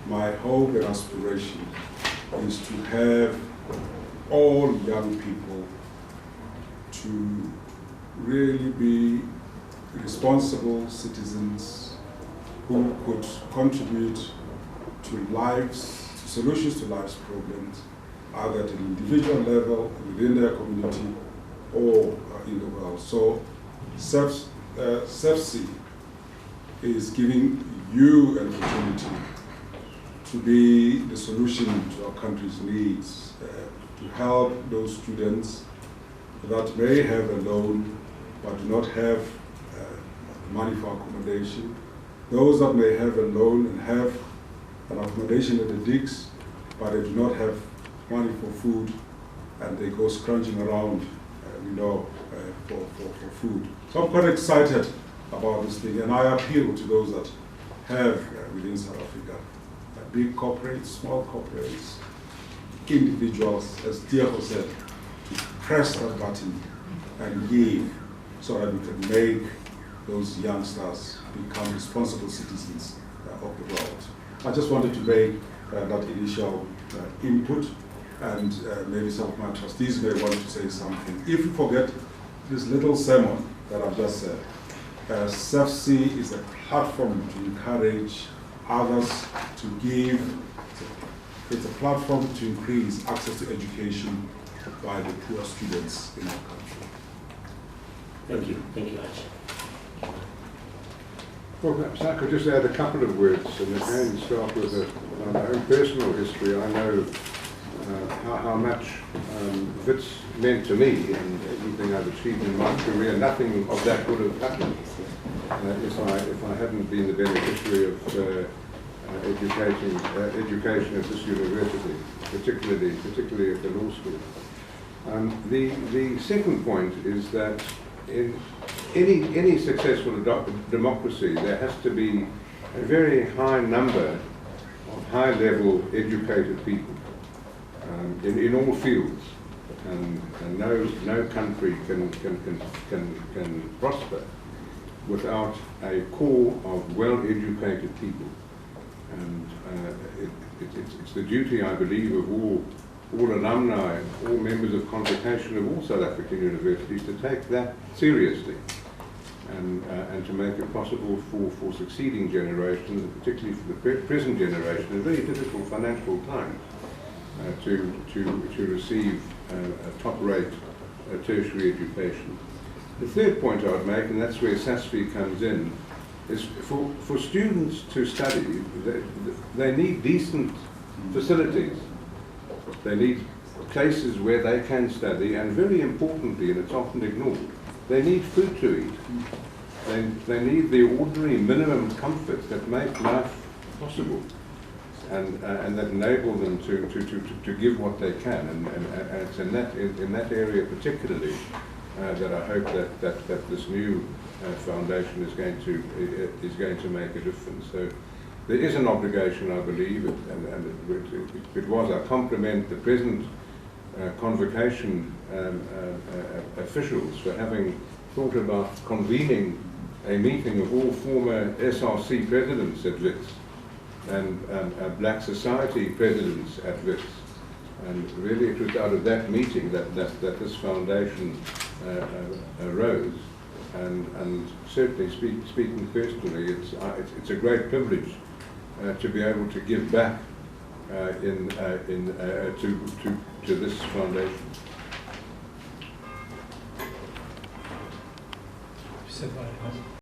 my hope and aspiration is to have all young people to really be responsible citizens who could contribute to solutions to life's problems, either at an individual level, within their community, or in the world. So SASSFE is giving you an opportunity to be the solution to our country's needs, to help those students that may have a loan but do not have money for accommodation, those that may have a loan and have an accommodation at the digs, but they do not have money for food, and they go scrounging around, for food. So I'm quite excited about this thing, and I appeal to those that have within South Africa, big corporates, small corporates, individuals, as Diego said, to press that button and give, so that we can make those youngsters become responsible citizens of the world. I just wanted to make that initial input, and maybe some of my trustees may want to say something. If you forget this little sermon that I've just said, SASSFE is a platform to encourage others to give. It's a platform to increase access to education by the poor students in our country. Thank you. Thank you, Archie. Well, perhaps I could just add a couple of words, and again start with my own personal history. I know how much Wits meant to me, and everything I've achieved in my career. Nothing of that would have happened if I hadn't been the beneficiary of education at this university, particularly at the law school. The second point is that in any successful democracy, there has to be a very high number of high-level educated people in all fields, and no country can prosper without a core of well-educated people. And it's the duty, I believe, of all alumni, all members of convocation of all South African universities to take that seriously, and to make it possible for succeeding generations, and particularly for the present generation, in very difficult financial times, to receive a top-rate tertiary education. The third point I would make, and that's where SASSFE comes in, is for students to study, they need decent facilities. They need places where they can study, and very importantly, and it's often ignored, they need food to eat. They need the ordinary minimum comforts that make life possible, and that enable them to give what they can. And it's in that area particularly that I hope that this new foundation is going to make a difference. So there is an obligation, I believe, and it was. I compliment the present convocation officials for having thought about convening a meeting of all former SRC presidents at Wits and Black Society presidents at Wits. And really it was out of that meeting that this foundation arose. And certainly speaking personally, it's a great privilege to be able to give back to this foundation. You said what?